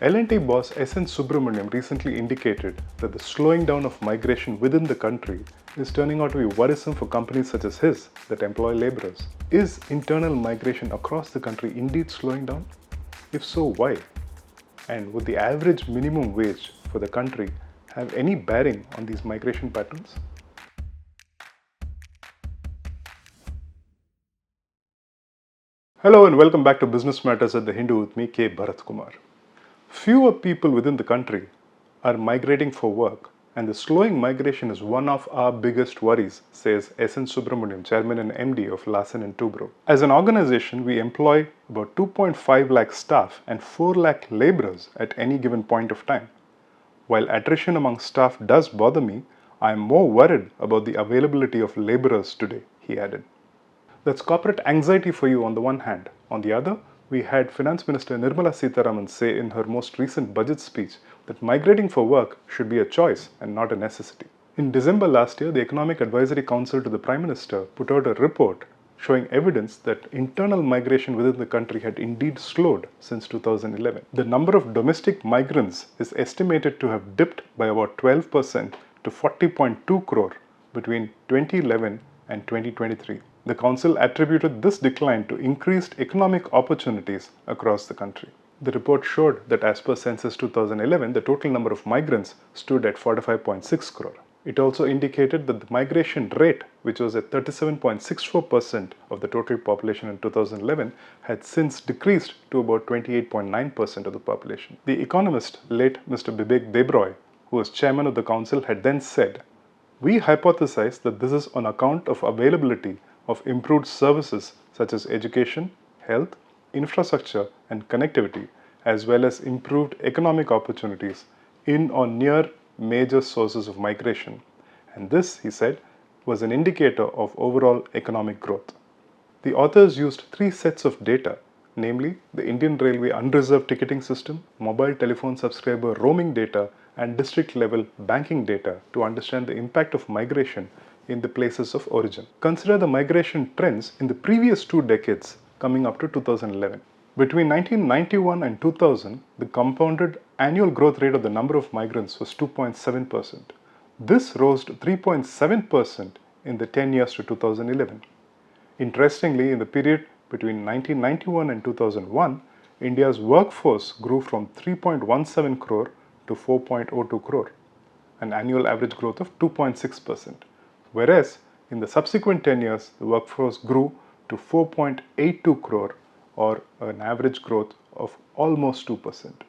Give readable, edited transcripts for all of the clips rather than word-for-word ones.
L&T boss S.N. Subrahmanyam recently indicated that the slowing down of migration within the country is turning out to be worrisome for companies such as his that employ laborers. Is internal migration across the country indeed slowing down? If so, why? And would the average minimum wage for the country have any bearing on these migration patterns? Hello and welcome back to Business Matters at the Hindu with me, K. Bharat Kumar. Fewer people within the country are migrating for work, and the slowing migration is one of our biggest worries, says S.N. Subrahmanyam, Chairman and MD of Larsen & Toubro. As an organization, we employ about 2.5 lakh staff and 4 lakh laborers at any given point of time. While attrition among staff does bother me, I am more worried about the availability of laborers today, he added. That's corporate anxiety for you on the one hand. On the other, we had Finance Minister Nirmala Sitharaman say in her most recent budget speech that migrating for work should be a choice and not a necessity. In December last year, the Economic Advisory Council to the Prime Minister put out a report showing evidence that internal migration within the country had indeed slowed since 2011. The number of domestic migrants is estimated to have dipped by about 12% to 40.2 crore between 2011 and 2023. The council attributed this decline to increased economic opportunities across the country. The report showed that as per Census 2011, the total number of migrants stood at 45.6 crore. It also indicated that the migration rate, which was at 37.64% of the total population in 2011, had since decreased to about 28.9% of the population. The economist, late Mr. Bibek Debroy, who was chairman of the council, had then said, "We hypothesize that this is on account of availability of improved services such as education, health, infrastructure, and connectivity, as well as improved economic opportunities in or near major sources of migration. And this," he said, "was an indicator of overall economic growth." The authors used 3 sets of data, namely the Indian Railway unreserved ticketing system, mobile telephone subscriber roaming data, and district-level banking data to understand the impact of migration in the places of origin. Consider the migration trends in the previous 2 decades coming up to 2011. Between 1991 and 2000, the compounded annual growth rate of the number of migrants was 2.7%. This rose to 3.7% in the 10 years to 2011. Interestingly, in the period between 1991 and 2001, India's workforce grew from 3.17 crore to 4.02 crore, an annual average growth of 2.6%. Whereas in the subsequent 10 years, the workforce grew to 4.82 crore, or an average growth of almost 2%.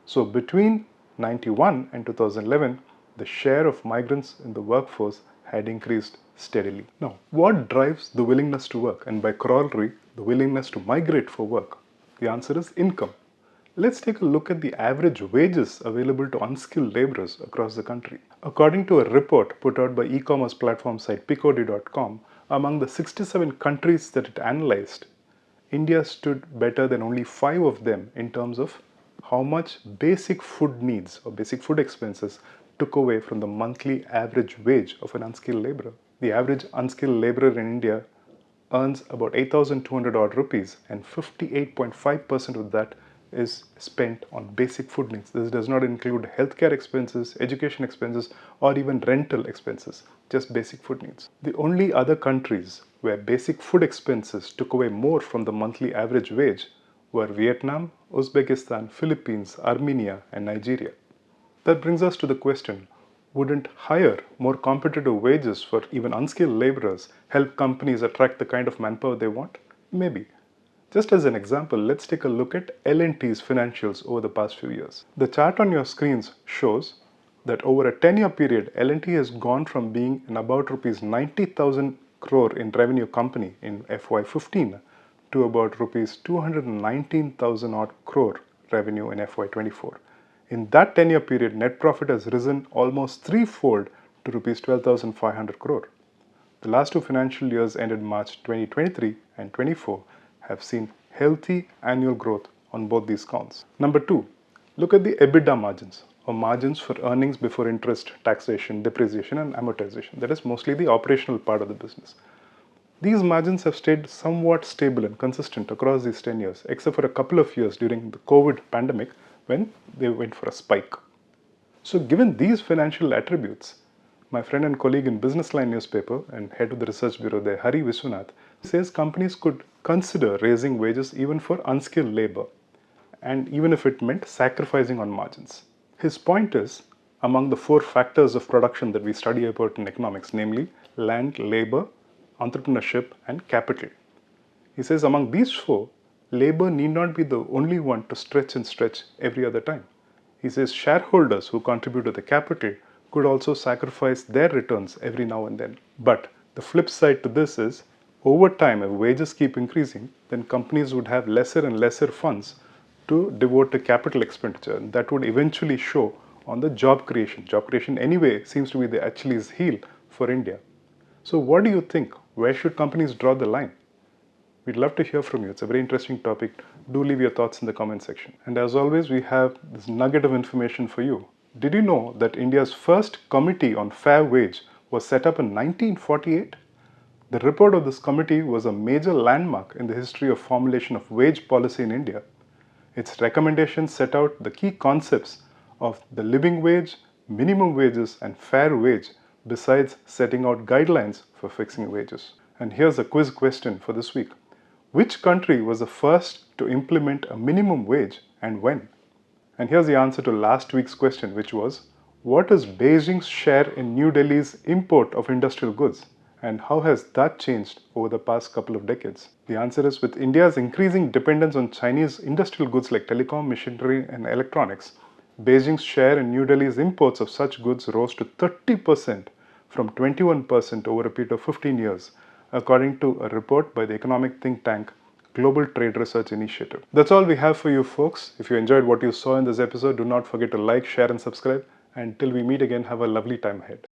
So between 91 and 2011, the share of migrants in the workforce had increased steadily. Now, what drives the willingness to work, and by corollary, the willingness to migrate for work? The answer is income. Let's take a look at the average wages available to unskilled laborers across the country. According to a report put out by e-commerce platform site Picodi.com, among the 67 countries that it analyzed, India stood better than only 5 of them in terms of how much basic food needs or basic food expenses took away from the monthly average wage of an unskilled laborer. The average unskilled laborer in India earns about 8,200 odd rupees, and 58.5% of that is spent on basic food needs. This does not include healthcare expenses, education expenses, or even rental expenses, just basic food needs. The only other countries where basic food expenses took away more from the monthly average wage were Vietnam, Uzbekistan, Philippines, Armenia, and Nigeria. That brings us to the question, wouldn't higher, more competitive wages for even unskilled laborers help companies attract the kind of manpower they want? Maybe. Just as an example, let's take a look at L&T's financials over the past few years. The chart on your screens shows that over a 10-year period, L&T has gone from being an about rupees 90,000 crore in revenue company in FY15 to about rupees 219,000 odd crore revenue in FY24. In that 10-year period, net profit has risen almost threefold to rupees 12,500 crore. The last 2 financial years ended March 2023 and 24 have seen healthy annual growth on both these counts. Number 2, look at the EBITDA margins, or margins for earnings before interest, taxation, depreciation, and amortization. That is mostly the operational part of the business. These margins have stayed somewhat stable and consistent across these 10 years, except for a couple of years during the COVID pandemic when they went for a spike. So given these financial attributes, my friend and colleague in Business Line newspaper and head of the research bureau there, Hari Vishwanath, says companies could consider raising wages even for unskilled labor, and even if it meant sacrificing on margins. His point is, among the 4 factors of production that we study about in economics, namely land, labor, entrepreneurship, and capital. He says among these 4, labor need not be the only one to stretch and stretch every other time. He says shareholders who contribute to the capital could also sacrifice their returns every now and then. But the flip side to this is, over time, if wages keep increasing, then companies would have lesser and lesser funds to devote to capital expenditure. And that would eventually show on the job creation. Job creation anyway seems to be the Achilles heel for India. So what do you think? Where should companies draw the line? We'd love to hear from you. It's a very interesting topic. Do leave your thoughts in the comment section. And as always, we have this nugget of information for you. Did you know that India's first committee on fair wage was set up in 1948? The report of this committee was a major landmark in the history of formulation of wage policy in India. Its recommendations set out the key concepts of the living wage, minimum wages, and fair wage, besides setting out guidelines for fixing wages. And here's a quiz question for this week. Which country was the first to implement a minimum wage and when? And here's the answer to last week's question, which was, what is Beijing's share in New Delhi's import of industrial goods? And how has that changed over the past couple of decades? The answer is, with India's increasing dependence on Chinese industrial goods like telecom, machinery, and electronics, Beijing's share in New Delhi's imports of such goods rose to 30% from 21% over a period of 15 years, according to a report by the economic think tank Global Trade Research Initiative. That's all we have for you folks. If you enjoyed what you saw in this episode, do not forget to like, share, and subscribe. Until we meet again, have a lovely time ahead.